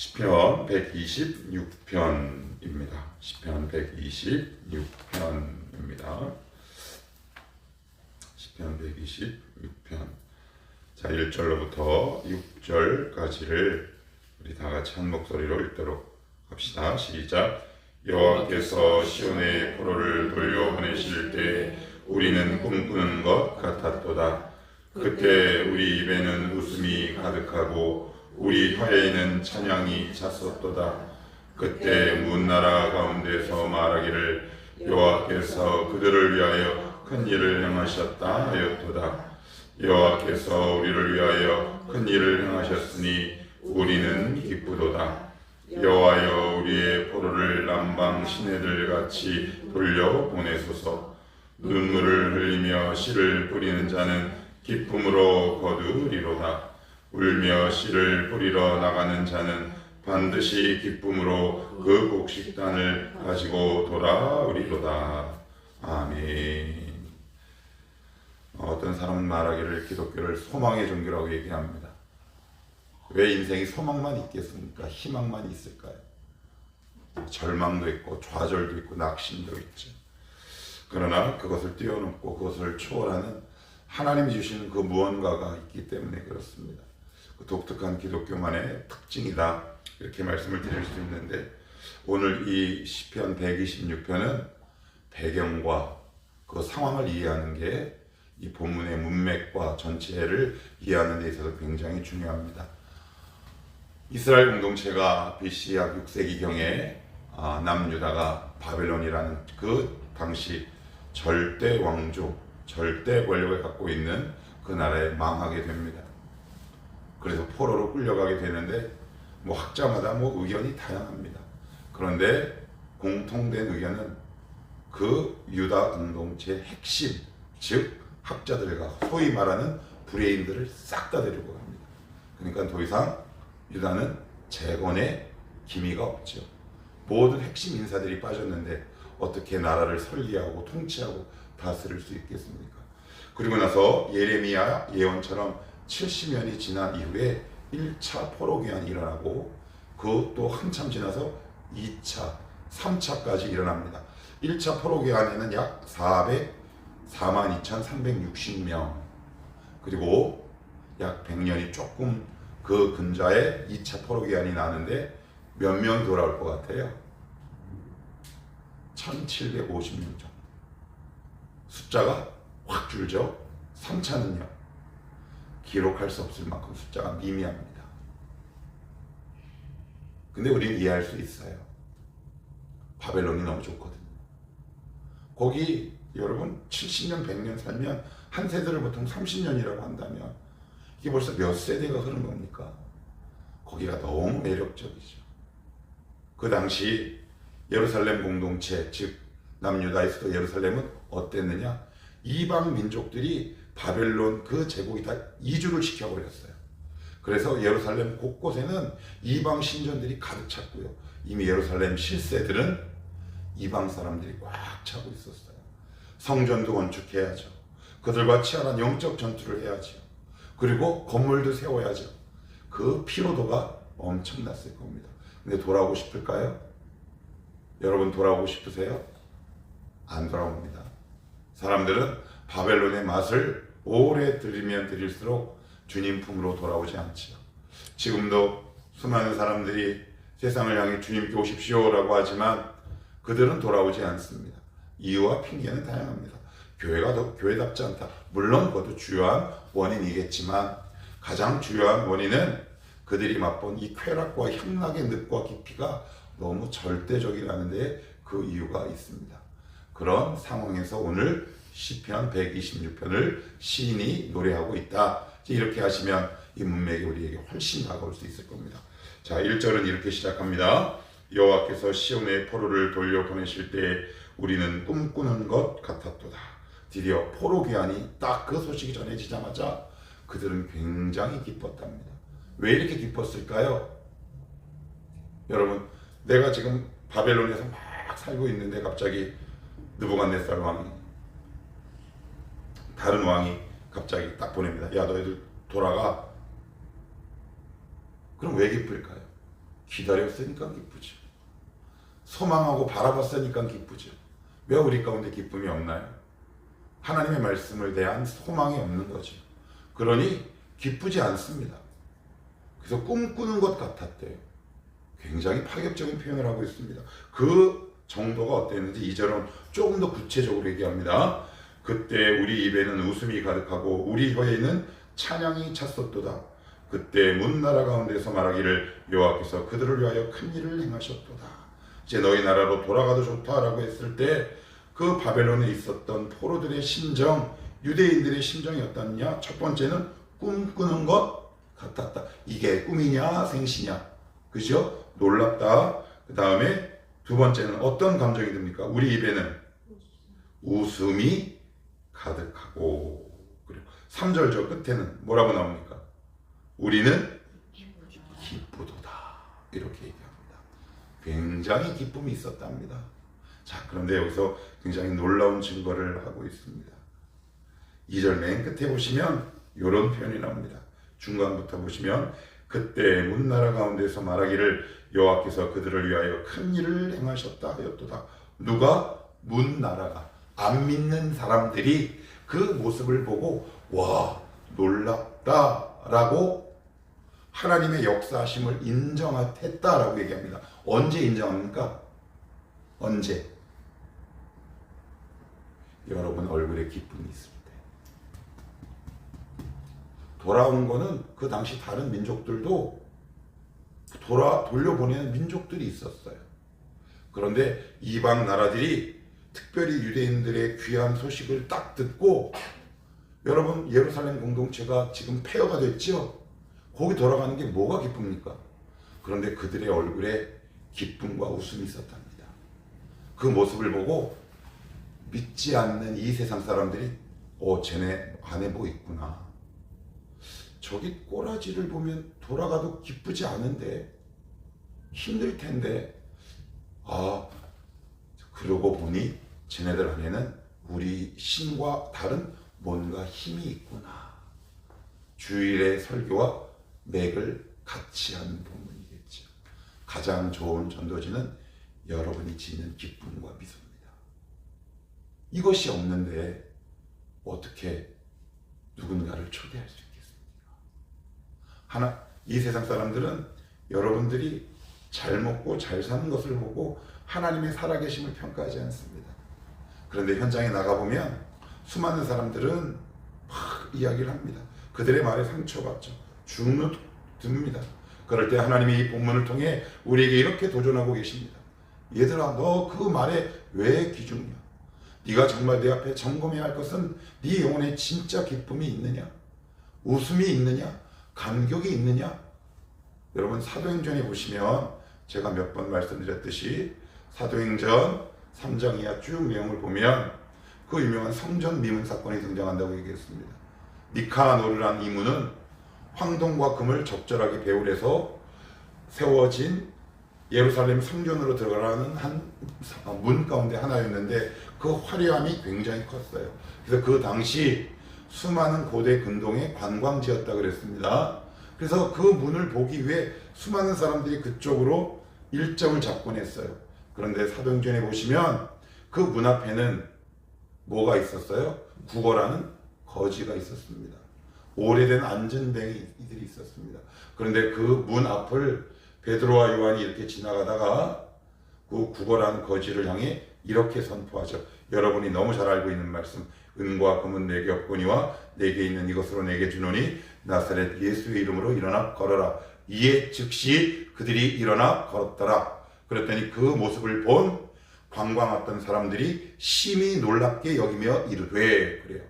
시편 126편입니다. 시편 126편입니다. 시편 126편. 자, 1절로부터 6절까지를 우리 다 같이 한 목소리로 읽도록 합시다. 시작. 여호와께서 시온의 포로를 돌려보내실 때 우리는 꿈꾸는 것 같았도다. 그때 우리 입에는 웃음이 가득하고 우리 혀에는 찬양이 찼었도다. 그때 문나라 가운데서 말하기를 여호와께서 그들을 위하여 큰 일을 행하셨다 하였도다. 여호와께서 우리를 위하여 큰 일을 행하셨으니 우리는 기쁘도다. 여호와여 우리의 포로를 남방 시내들 같이 돌려 보내소서. 눈물을 흘리며 씨를 뿌리는 자는 기쁨으로 거두리로다. 울며 씨를 뿌리러 나가는 자는 반드시 기쁨으로 그 곡식단을 가지고 돌아오리로다. 아멘. 어떤 사람은 말하기를 기독교를 소망의 종교라고 얘기합니다. 왜 인생이 소망만 있겠습니까? 희망만 있을까요? 절망도 있고 좌절도 있고 낙심도 있죠. 그러나 그것을 뛰어넘고 그것을 초월하는 하나님이 주시는 그 무언가가 있기 때문에 그렇습니다. 그 독특한 기독교만의 특징이다, 이렇게 말씀을 드릴 수 있는데, 오늘 이 시편 126편은 배경과 그 상황을 이해하는 게 이 본문의 문맥과 전체를 이해하는 데 있어서 굉장히 중요합니다. 이스라엘 공동체가 BC 약 6세기경에 남유다가 바벨론이라는 그 당시 절대 왕조, 절대 권력을 갖고 있는 그 나라에 망하게 됩니다. 그래서 포로로 끌려가게 되는데 학자마다 의견이 다양합니다. 그런데 공통된 의견은 그 유다 공동체의 핵심, 즉 학자들과 소위 말하는 브레인들을 싹 다 데리고 갑니다. 그러니까 더 이상 유다는 재건의 기미가 없죠. 모든 핵심 인사들이 빠졌는데 어떻게 나라를 설계하고 통치하고 다스릴 수 있겠습니까? 그리고 나서 예레미야 예언처럼 70년이 지난 이후에 1차 포로기한이 일어나고 그것도 한참 지나서 2차, 3차까지 일어납니다. 1차 포로기한에는 약 42,360명, 그리고 약 100년이 조금 그 근자에 2차 포로기한이 나는데 몇 명이 돌아올 것 같아요? 1750명 정도. 숫자가 확 줄죠. 3차는요, 기록할 수 없을 만큼 숫자가 미미합니다. 근데 우리는 이해할 수 있어요. 바벨론이 너무 좋거든요. 거기 여러분 70년, 100년 살면 한 세대를 보통 30년이라고 한다면 이게 벌써 몇 세대가 흐른 겁니까? 거기가 너무 매력적이죠. 그 당시 예루살렘 공동체, 즉 남유다에서도 예루살렘은 어땠느냐? 이방 민족들이 바벨론 그 제국이 다 이주를 시켜버렸어요. 그래서 예루살렘 곳곳에는 이방 신전들이 가득 찼고요. 이미 예루살렘 실세들은 이방 사람들이 꽉 차고 있었어요. 성전도 건축해야죠. 그들과 치열한 영적 전투를 해야죠. 그리고 건물도 세워야죠. 그 피로도가 엄청났을 겁니다. 근데 돌아오고 싶을까요? 여러분 돌아오고 싶으세요? 안 돌아옵니다. 사람들은 바벨론의 맛을 오래 들이면 들일수록 주님 품으로 돌아오지 않지요. 지금도 수많은 사람들이 세상을 향해 주님께 오십시오라고 하지만 그들은 돌아오지 않습니다. 이유와 핑계는 다양합니다. 교회가 더 교회답지 않다. 물론 그것도 주요한 원인이겠지만 가장 주요한 원인은 그들이 맛본 이 쾌락과 향락의 늪과 깊이가 너무 절대적이라는 데 그 이유가 있습니다. 그런 상황에서 오늘 시편 126편을 시인이 노래하고 있다. 이렇게 하시면 이 문맥이 우리에게 훨씬 다가올 수 있을 겁니다. 자, 1절은 이렇게 시작합니다. 여호와께서 시온의 포로를 돌려보내실 때 우리는 꿈꾸는 것 같았도다. 드디어 포로기한이 딱 그 소식이 전해지자마자 그들은 굉장히 기뻤답니다. 왜 이렇게 기뻤을까요? 여러분, 내가 지금 바벨론에서 막 살고 있는데 갑자기 느부갓네살 왕이, 다른 왕이 갑자기 딱 보냅니다. 야, 너희들 돌아가. 그럼 왜 기쁠까요? 기다렸으니까 기쁘죠. 소망하고 바라봤으니까 기쁘죠. 왜 우리 가운데 기쁨이 없나요? 하나님의 말씀을 대한 소망이 없는 거죠. 그러니 기쁘지 않습니다. 그래서 꿈꾸는 것 같았대요. 굉장히 파격적인 표현을 하고 있습니다. 그 정도가 어땠는지 2절은 조금 더 구체적으로 얘기합니다. 그때 우리 입에는 웃음이 가득하고 우리 혀에는 찬양이 찼었도다. 그때 문나라 가운데서 말하기를 여호와께서 그들을 위하여 큰 일을 행하셨도다. 이제 너희 나라로 돌아가도 좋다라고 했을 때 그 바벨론에 있었던 포로들의 심정, 유대인들의 심정이 어떻냐? 첫 번째는 꿈꾸는 것 같았다. 이게 꿈이냐 생시냐, 그죠? 놀랍다. 그 다음에 두 번째는 어떤 감정이 듭니까? 우리 입에는 웃음이 가득하고, 그리고 3절 저 끝에는 뭐라고 나옵니까? 우리는 기쁘도다. 이렇게 얘기합니다. 굉장히 기쁨이 있었답니다. 자, 그런데 여기서 굉장히 놀라운 증거를 하고 있습니다. 2절 맨 끝에 보시면 이런 표현이 나옵니다. 중간부터 보시면 그때 문나라 가운데서 말하기를 여호와께서 그들을 위하여 큰 일을 행하셨다 하였도다. 누가? 문나라가. 안 믿는 사람들이 그 모습을 보고 와, 놀랍다라고 하나님의 역사하심을 인정했다라고 얘기합니다. 언제 인정합니까? 언제? 여러분 얼굴에 기쁨이 있을 때. 돌아온 거는 그 당시 다른 민족들도 돌려보내는 민족들이 있었어요. 그런데 이방 나라들이 특별히 유대인들의 귀한 소식을 딱 듣고, 여러분 예루살렘 공동체가 지금 폐허가 됐죠? 거기 돌아가는 게 뭐가 기쁩니까? 그런데 그들의 얼굴에 기쁨과 웃음이 있었답니다. 그 모습을 보고 믿지 않는 이 세상 사람들이 쟤네 안에 뭐 있구나. 저기 꼬라지를 보면 돌아가도 기쁘지 않은데 힘들 텐데, 그러고 보니 쟤네들 안에는 우리 신과 다른 뭔가 힘이 있구나. 주일의 설교와 맥을 같이 하는 본문이겠죠. 가장 좋은 전도지는 여러분이 지는 기쁨과 미소입니다. 이것이 없는데 어떻게 누군가를 초대할 수 있겠습니까? 이 세상 사람들은 여러분들이 잘 먹고 잘 사는 것을 보고 하나님의 살아계심을 평가하지 않습니다. 그런데 현장에 나가보면 수많은 사람들은 막 이야기를 합니다. 그들의 말에 상처받죠. 듭니다. 그럴 때 하나님이 이 본문을 통해 우리에게 이렇게 도전하고 계십니다. 얘들아, 너 그 말에 왜 기죽냐? 네가 정말 내 앞에 점검해야 할 것은 네 영혼에 진짜 기쁨이 있느냐? 웃음이 있느냐? 감격이 있느냐? 여러분 사도행전에 보시면 제가 몇 번 말씀드렸듯이 사도행전 3장 이하 쭉 내용을 보면 그 유명한 성전 미문 사건이 등장한다고 얘기했습니다. 니카노르라는 이문은 황동과 금을 적절하게 배울해서 세워진 예루살렘 성전으로 들어가는 한 문 가운데 하나였는데 그 화려함이 굉장히 컸어요. 그래서 그 당시 수많은 고대 근동의 관광지였다 그랬습니다. 그래서 그 문을 보기 위해 수많은 사람들이 그쪽으로 일정을 잡곤 했어요. 그런데 사도행전에 보시면 그 문 앞에는 뭐가 있었어요? 국어라는 거지가 있었습니다. 오래된 안전뱅이들이 있었습니다. 그런데 그 문 앞을 베드로와 요한이 이렇게 지나가다가 그 국어라는 거지를 향해 이렇게 선포하죠. 여러분이 너무 잘 알고 있는 말씀, 은과 금은 내게 없거니와 내게 있는 이것으로 내게 주노니 나사렛 예수의 이름으로 일어나 걸어라. 이에 즉시 그들이 일어나 걸었더라. 그랬더니 그 모습을 본 관광 왔던 사람들이 심히 놀랍게 여기며 이르되, 그래요.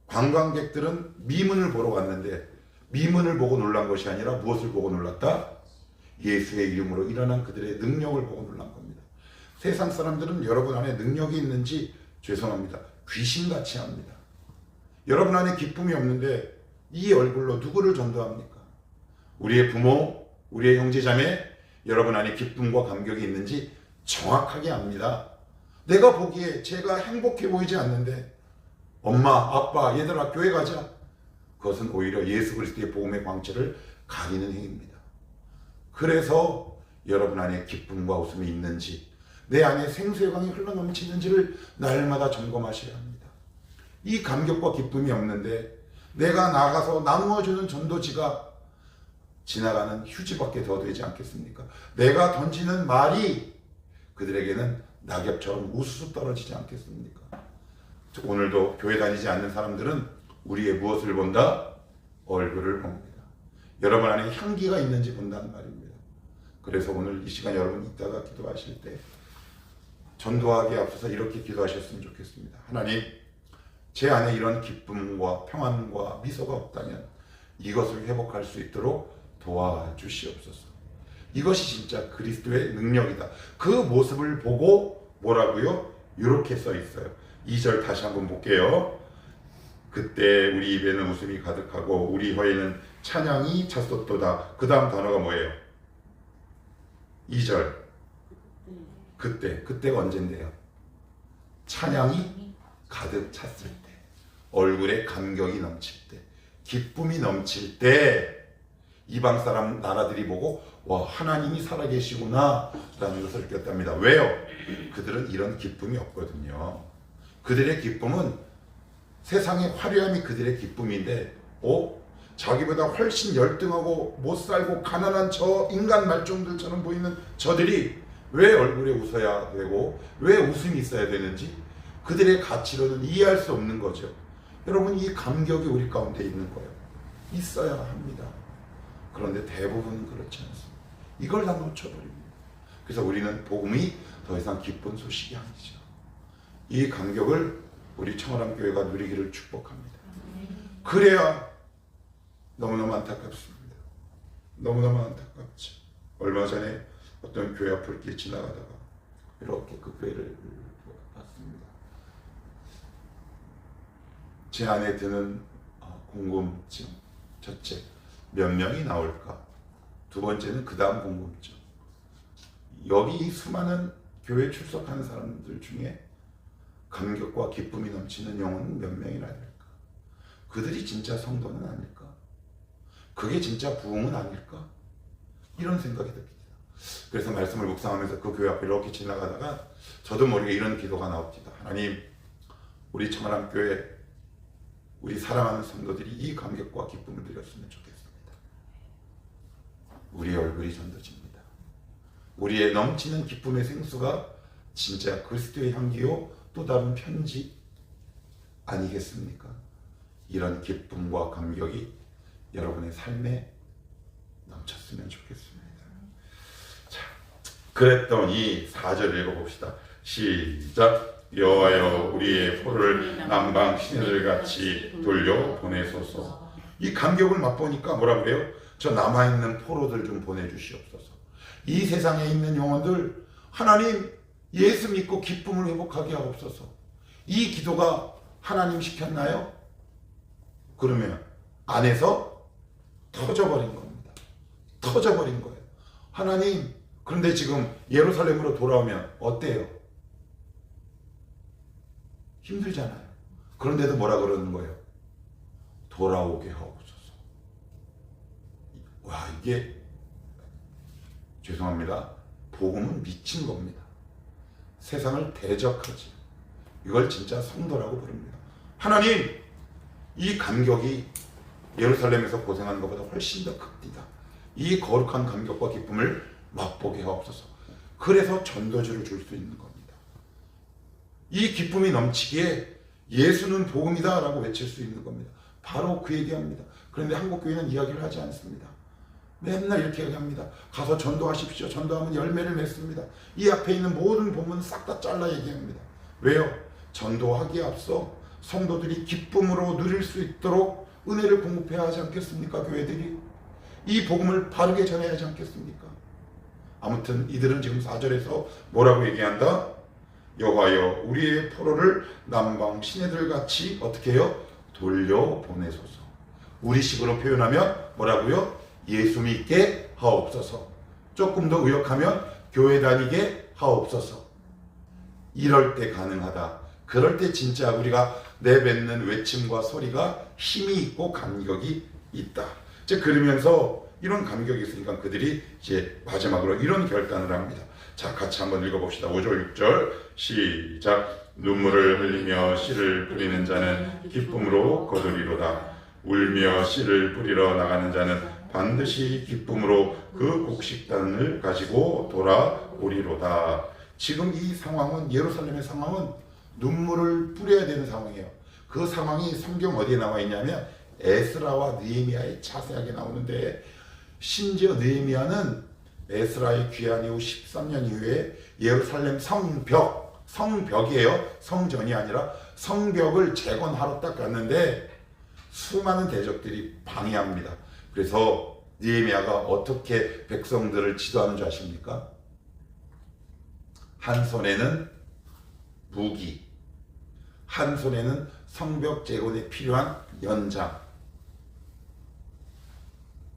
관광객들은 미문을 보러 왔는데 미문을 보고 놀란 것이 아니라 무엇을 보고 놀랐다? 예수의 이름으로 일어난 그들의 능력을 보고 놀란 겁니다. 세상 사람들은 여러분 안에 능력이 있는지 죄송합니다. 귀신같이 합니다. 여러분 안에 기쁨이 없는데 이 얼굴로 누구를 전도합니까? 우리의 부모, 우리의 형제자매, 여러분 안에 기쁨과 감격이 있는지 정확하게 압니다. 내가 보기에 제가 행복해 보이지 않는데 엄마, 아빠, 얘들아 교회 가자. 그것은 오히려 예수 그리스도의 복음의 광채를 가리는 행위입니다. 그래서 여러분 안에 기쁨과 웃음이 있는지, 내 안에 생수의 강이 흘러넘치는지를 날마다 점검하셔야 합니다. 이 감격과 기쁨이 없는데 내가 나가서 나누어주는 전도지가 지나가는 휴지밖에 더 되지 않겠습니까? 내가 던지는 말이 그들에게는 낙엽처럼 우수수 떨어지지 않겠습니까? 오늘도 교회 다니지 않는 사람들은 우리의 무엇을 본다? 얼굴을 봅니다. 여러분 안에 향기가 있는지 본다는 말입니다. 그래서 오늘 이 시간 여러분 이따가 기도하실 때 전도하기에 앞서서 이렇게 기도하셨으면 좋겠습니다. 하나님, 제 안에 이런 기쁨과 평안과 미소가 없다면 이것을 회복할 수 있도록 도와주시옵소서. 이것이 진짜 그리스도의 능력이다. 그 모습을 보고 뭐라고요? 이렇게 써 있어요. 2절 다시 한번 볼게요. 그때 우리 입에는 웃음이 가득하고 우리 혀에는 찬양이 찼었도다. 그 다음 단어가 뭐예요? 2절. 그때가 언젠데요? 찬양이 가득 찼을 때, 얼굴에 감격이 넘칠 때, 기쁨이 넘칠 때 이방 사람 나라들이 보고 와, 하나님이 살아계시구나 라는 것을 느꼈답니다. 왜요? 그들은 이런 기쁨이 없거든요. 그들의 기쁨은 세상의 화려함이 그들의 기쁨인데 자기보다 훨씬 열등하고 못살고 가난한 저 인간 말종들처럼 보이는 저들이 왜 얼굴에 웃어야 되고 왜 웃음이 있어야 되는지 그들의 가치로는 이해할 수 없는 거죠. 여러분, 이 감격이 우리 가운데 있는 거예요. 있어야 합니다. 그런데 대부분은 그렇지 않습니다. 이걸 다 놓쳐버립니다. 그래서 우리는 복음이 더 이상 기쁜 소식이 아니죠. 이 감격을 우리 청월함교회가 누리기를 축복합니다. 그래야 너무너무 안타깝습니다. 너무너무 안타깝죠. 얼마 전에 어떤 교회 앞을 이렇게 지나가다가 이렇게 그 교회를 봤습니다. 제 안에 드는 궁금증. 첫째, 몇 명이 나올까? 두 번째는 그 다음 궁금증. 여기 수많은 교회 출석하는 사람들 중에 감격과 기쁨이 넘치는 영혼은 몇 명이나 될까? 그들이 진짜 성도는 아닐까? 그게 진짜 부흥은 아닐까? 이런 생각이 듭니다. 그래서 말씀을 묵상하면서 그 교회 앞에 이렇게 지나가다가 저도 모르게 이런 기도가 나옵니다. 하나님, 우리 청월함교회 우리 사랑하는 성도들이 이 감격과 기쁨을 누렸으면 좋겠습니다. 우리의 얼굴이 전도집니다. 우리의 넘치는 기쁨의 생수가 진짜 그리스도의 향기요 또 다른 편지 아니겠습니까? 이런 기쁨과 감격이 여러분의 삶에 넘쳤으면 좋겠습니다. 자, 그랬더니 4절 읽어봅시다. 시작. 여호와여, 우리의 포를 남방 시내들같이 돌려 보내소서. 이 감격을 맛보니까 뭐라 그래요? 저 남아있는 포로들 좀 보내주시옵소서. 이 세상에 있는 영혼들 하나님 예수 믿고 기쁨을 회복하게 하옵소서. 이 기도가 하나님 시켰나요? 그러면 안에서 터져버린 겁니다. 터져버린 거예요. 하나님, 그런데 지금 예루살렘으로 돌아오면 어때요? 힘들잖아요. 그런데도 뭐라 그러는 거예요? 돌아오게 하옵소서. 와, 이게 죄송합니다. 복음은 미친 겁니다. 세상을 대적하지. 이걸 진짜 성도라고 부릅니다. 하나님, 이 감격이 예루살렘에서 고생하는 것보다 훨씬 더 큽니다. 이 거룩한 감격과 기쁨을 맛보게 하옵소서. 그래서 전도주를 줄 수 있는 겁니다. 이 기쁨이 넘치기에 예수는 복음이다 라고 외칠 수 있는 겁니다. 바로 그 얘기합니다. 그런데 한국교회는 이야기를 하지 않습니다. 맨날 이렇게 얘기합니다. 가서 전도하십시오. 전도하면 열매를 맺습니다. 이 앞에 있는 모든 본문 싹 다 잘라 얘기합니다. 왜요? 전도하기에 앞서 성도들이 기쁨으로 누릴 수 있도록 은혜를 공급해야 하지 않겠습니까? 교회들이 이 복음을 바르게 전해야 하지 않겠습니까? 아무튼 이들은 지금 4절에서 뭐라고 얘기한다? 여호와여, 우리의 포로를 남방 시내들같이 어떻게 해요? 돌려보내소서. 우리식으로 표현하면 뭐라고요? 예수 믿게 하옵소서. 조금 더 의역하면 교회 다니게 하옵소서. 이럴 때 가능하다. 그럴 때 진짜 우리가 내뱉는 외침과 소리가 힘이 있고 감격이 있다. 그러면서 이런 감격이 있으니까 그들이 이제 마지막으로 이런 결단을 합니다. 자, 같이 한번 읽어봅시다. 5절 6절 시작. 눈물을 흘리며 씨를 뿌리는 자는 기쁨으로 거두리로다. 울며 씨를 뿌리러 나가는 자는 반드시 기쁨으로 그 곡식단을 가지고 돌아오리로다. 지금 이 상황은, 예루살렘의 상황은 눈물을 뿌려야 되는 상황이에요. 그 상황이 성경 어디에 나와 있냐면 에스라와 느헤미야에 자세하게 나오는데, 심지어 느헤미야는 에스라의 귀환 이후 13년 이후에 예루살렘 성벽이에요. 성전이 아니라 성벽을 재건하러 딱 갔는데 수많은 대적들이 방해합니다. 그래서 느헤미야가 어떻게 백성들을 지도하는 줄 아십니까? 한 손에는 무기, 한 손에는 성벽 재건에 필요한 연장.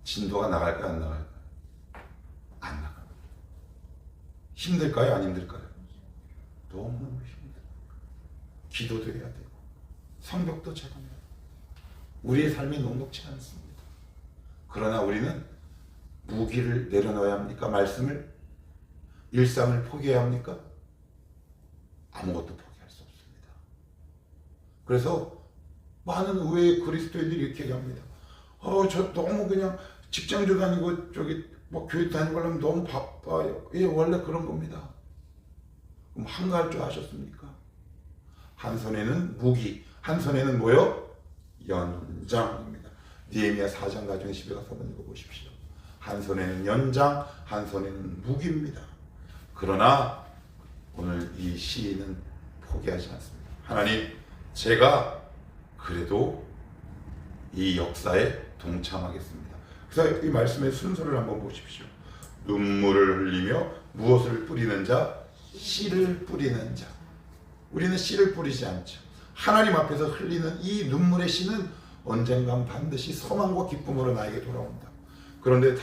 진도가 나갈까요? 안 나갈까요? 안 나갑니다. 힘들까요? 안 힘들까요? 너무너무 힘들어요. 기도도 해야 되고 성벽도 재건해야 되고 우리의 삶이 녹록지 않습니다. 그러나 우리는 무기를 내려놓아야 합니까? 말씀을? 일상을 포기해야 합니까? 아무것도 포기할 수 없습니다. 그래서 많은 의외의 그리스도인들이 이렇게 얘기합니다. 저 너무 그냥 직장도 다니고 저기 뭐 교회 다니고 하려면 너무 바빠요. 예, 원래 그런 겁니다. 그럼 한가할 줄 아셨습니까? 한 손에는 무기, 한 손에는 뭐요? 연장입니다. 느헤미야 4장 가지고 집에 가서 한번 읽어보십시오. 한 손에는 연장, 한 손에는 무기입니다. 그러나 오늘 이 시인은 포기하지 않습니다. 하나님, 제가 그래도 이 역사에 동참하겠습니다. 그래서 이 말씀의 순서를 한번 보십시오. 눈물을 흘리며 무엇을 뿌리는 자? 씨를 뿌리는 자. 우리는 씨를 뿌리지 않죠. 하나님 앞에서 흘리는 이 눈물의 씨는 언젠간 반드시 소망과 기쁨으로 나에게 돌아온다. 그런데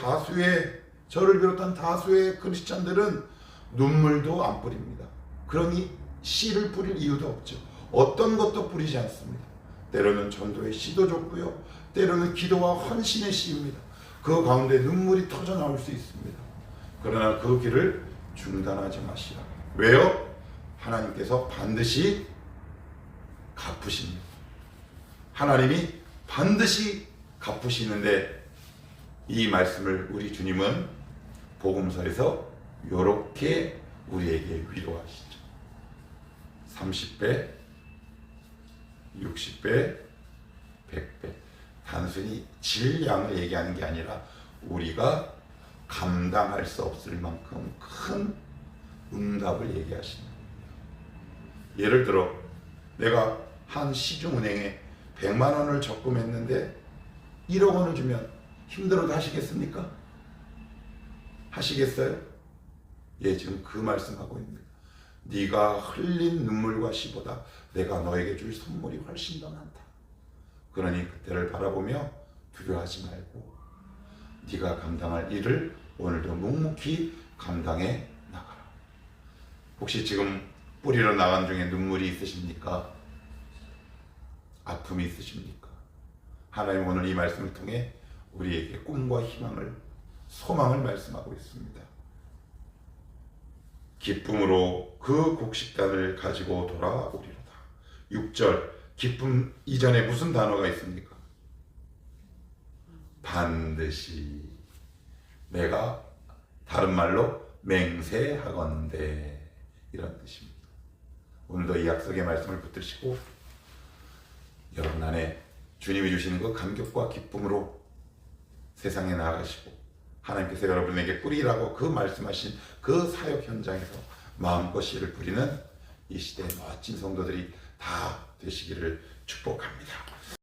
저를 비롯한 다수의 크리스찬들은 눈물도 안 뿌립니다. 그러니 씨를 뿌릴 이유도 없죠. 어떤 것도 뿌리지 않습니다. 때로는 전도의 씨도 줬고요, 때로는 기도와 헌신의 씨입니다. 그 가운데 눈물이 터져 나올 수 있습니다. 그러나 그 길을 중단하지 마시라. 왜요? 하나님께서 반드시 갚으십니다. 하나님이 반드시 갚으시는데 이 말씀을 우리 주님은 복음서에서 이렇게 우리에게 위로하시죠. 30배, 60배, 100배. 단순히 질량을 얘기하는 게 아니라 우리가 감당할 수 없을 만큼 큰 응답을 얘기하시는 겁니다. 예를 들어 내가 한 시중은행에 100만 원을 적금했는데 1억 원을 주면 힘들어도 하시겠습니까? 하시겠어요? 예, 지금 그 말씀하고 있습니다. 네가 흘린 눈물과 씨보다 내가 너에게 줄 선물이 훨씬 더 많다. 그러니 그때를 바라보며 두려워하지 말고 네가 감당할 일을 오늘도 묵묵히 감당해 나가라. 혹시 지금 뿌리러 나간 중에 눈물이 있으십니까? 아픔이 있으십니까? 하나님 오늘 이 말씀을 통해 우리에게 꿈과 희망을, 소망을 말씀하고 있습니다. 기쁨으로 그 곡식단을 가지고 돌아오리로다. 6절, 기쁨 이전에 무슨 단어가 있습니까? 반드시. 내가 다른 말로 맹세하건대, 이런 뜻입니다. 오늘도 이 약속의 말씀을 붙드시고 여러분 안에 주님이 주시는 그 감격과 기쁨으로 세상에 나아가시고 하나님께서 여러분에게 뿌리라고 그 말씀하신 그 사역 현장에서 마음껏 씨를 뿌리는 이 시대의 멋진 성도들이 다 되시기를 축복합니다.